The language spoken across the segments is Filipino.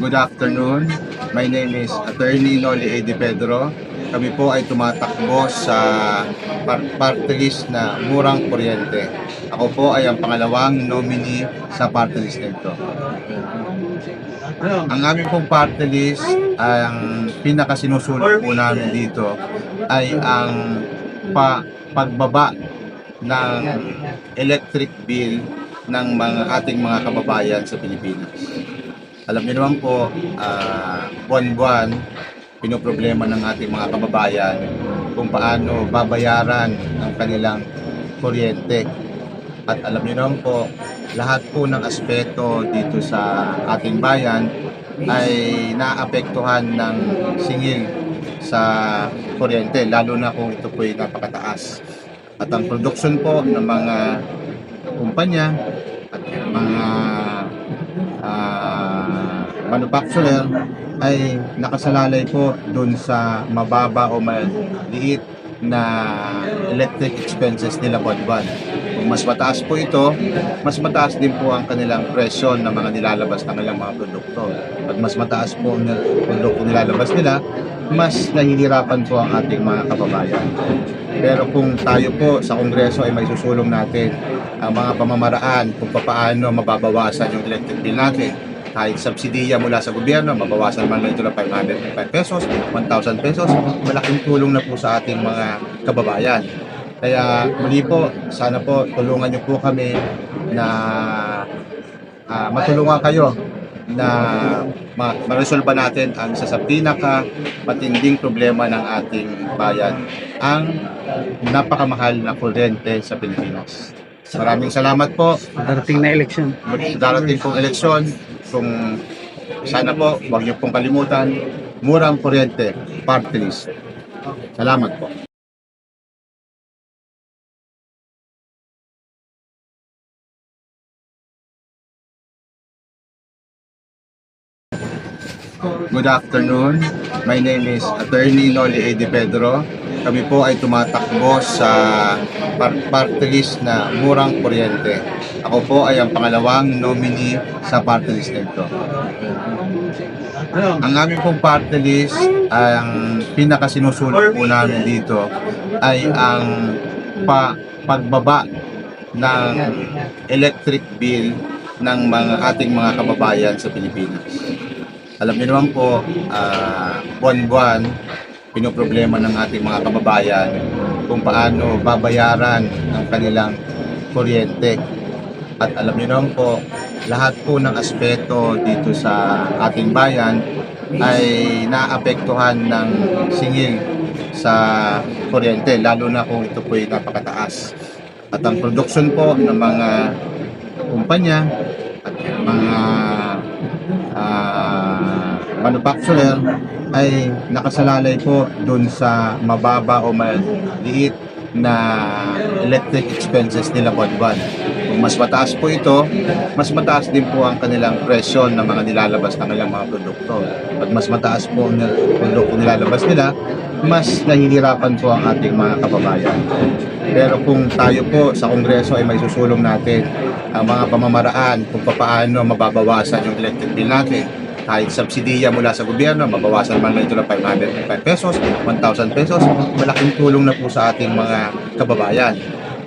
Good afternoon. My name is Attorney Noli A. Di Pedro. Kami po ay tumatakbo sa party list na Murang Kuryente. Ako po ay ang pangalawang nominee sa party list nito. Ang aming pong party list, ang pinakasinusulong po namin dito ay ang pagbaba ng electric bill ng ating mga kababayan sa Pilipinas. Alam niyo naman po, buwan-buwan, pinoproblema ng ating mga kababayan kung paano babayaran ang kanilang kuryente. At alam niyo naman po, lahat po ng aspeto dito sa ating bayan ay naapektuhan ng singil sa kuryente, lalo na kung ito po ay napakataas. At ang production po ng mga kumpanya at mga manufacturer ay nakasalalay po dun sa mababa o maliit na electric expenses nila buwan-buwan. Kung mas mataas po ito, mas mataas din po ang kanilang presyo ng mga nilalabas ng kanilang mga produkto. Pag mas mataas po ang produkto nilalabas nila, mas nahihirapan po ang ating mga kababayan. Pero kung tayo po sa Kongreso ay may susulong natin ang mga pamamaraan kung paano mababawasan yung electric bill natin, kahit subsidiya mula sa gobyerno, mabawasan man lang ito ng 505 pesos, 1,000 pesos, malaking tulong na po sa ating mga kababayan. Kaya muli po, sana po tulungan niyo po kami na matulungan kayo na ma-resolve natin ang isa sa pinaka-matinding problema ng ating bayan, ang napakamahal na kuryente sa Pilipinas. Maraming salamat po. Darating na eleksyon. Darating pong eleksyon, kung sana po, huwag niyo pong kalimutan, Murang Kuryente, party list. Salamat po. Good afternoon. My name is Attorney Noli A. Di Pedro. Kami po ay tumatakbo sa party list na Murang Kuryente. Ako po ay ang pangalawang nominee sa party list nito. Ang aming pong party list, ang pinakasinusulong po namin dito ay ang pagbaba ng electric bill ng ating mga kababayan sa Pilipinas. Alam niyo naman po, buwan-buwan, pinoproblema ng ating mga kababayan kung paano babayaran ang kanilang kuryente. At alam niyo naman po, lahat po ng aspeto dito sa ating bayan ay naapektuhan ng singil sa kuryente, lalo na kung ito po ay napakataas. At ang production po ng mga kumpanya at mga manufacturer ay nakasalalay po dun sa mababa o maliit na electric expenses nila buwan-buwan. Kung mas mataas po ito, mas mataas din po ang kanilang presyo ng mga nilalabas ng kanilang mga produkto. Pag mas mataas po ang produkto nilalabas nila, mas nahihirapan po ang ating mga kababayan. Pero kung tayo po sa Kongreso ay may susulong natin ang mga pamamaraan kung paano mababawasan yung electric bill natin, kahit subsidiya mula sa gobyerno, mabawasan man lang ito ng 505 pesos, 1,000 pesos, malaking tulong na po sa ating mga kababayan.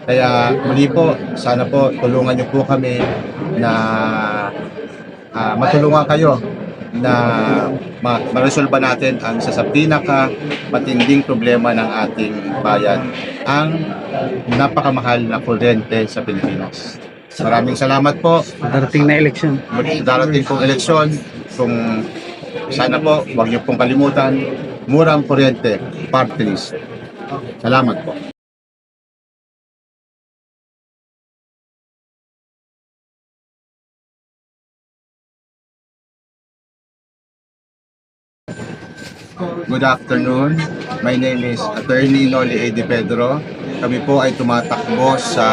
Kaya muli po, sana po tulungan niyo po kami na matulungan kayo na ma-resolve natin ang isa sa pinaka-matinding problema ng ating bayan, ang napakamahal na kuryente sa Pilipinas. Maraming salamat po. Darating na eleksyon. Darating pong eleksyon, kung sana po, huwag niyo pong kalimutan, Murang Kuryente Party List. Salamat po. Good afternoon. My name is Attorney Noli A. Di Pedro. Kami po ay tumatakbo sa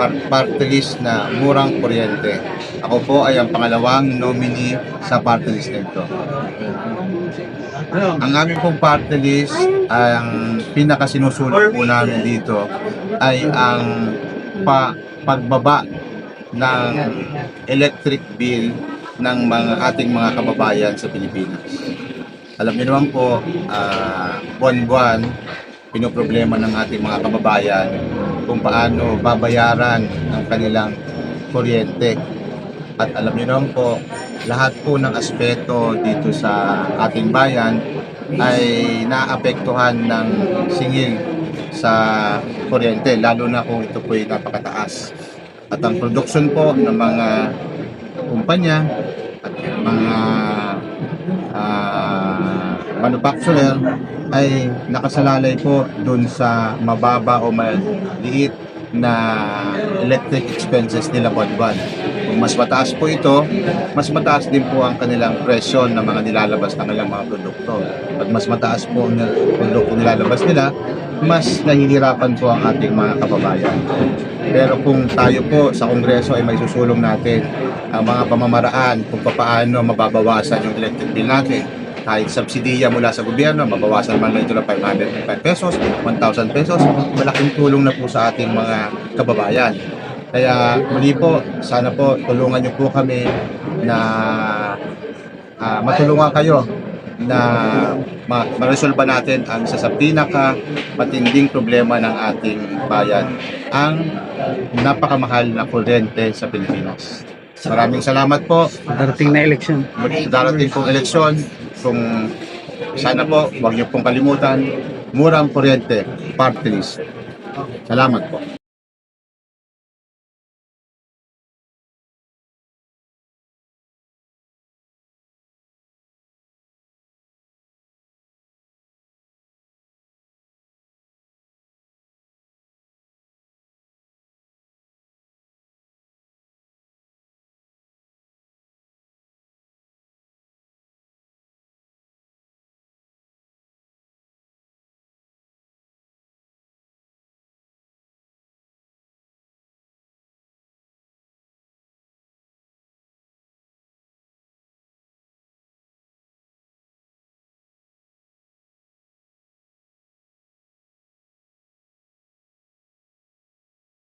party list na Murang Kuryente. Ako po ay ang pangalawang nominee sa party list nito. Ang aming pong party list, ang pinakasinusulong po namin dito ay ang pagbaba ng electric bill ng ating mga kababayan sa Pilipinas. Alam niyo naman po, buwan-buwan, pinoproblema ng ating mga kababayan kung paano babayaran ang kanilang kuryente. At alam niyo naman po, lahat po ng aspeto dito sa ating bayan ay naapektuhan ng singil sa kuryente, lalo na kung ito po ay napakataas. At ang production po ng mga kumpanya at mga manufacturer ay nakasalalay po dun sa mababa o maliit na electric expenses nila buwan-buwan. Kung mas mataas po ito, mas mataas din po ang kanilang presyo ng mga nilalabas ng kanilang mga produkto. Pag mas mataas po ang produkto nilalabas nila, mas nahihirapan po ang ating mga kababayan. Pero kung tayo po sa Kongreso ay may susulong natin ang mga pamamaraan kung paano mababawasan yung electric bill natin, kahit subsidiya mula sa gobyerno, mabawasan man lang ito ng 505 pesos, 1,000 pesos, malaking tulong na po sa ating mga kababayan. Kaya muli po, sana po tulungan niyo po kami na matulungan kayo na ma-resolve natin ang isa sa pinaka matinding problema ng ating bayan, ang napakamahal na kuryente sa Pilipinas. Maraming salamat po. Darating na eleksyon. Darating pong eleksyon, kung sana po, huwag niyo pong kalimutan, Murang Kuryente Party List. Salamat po.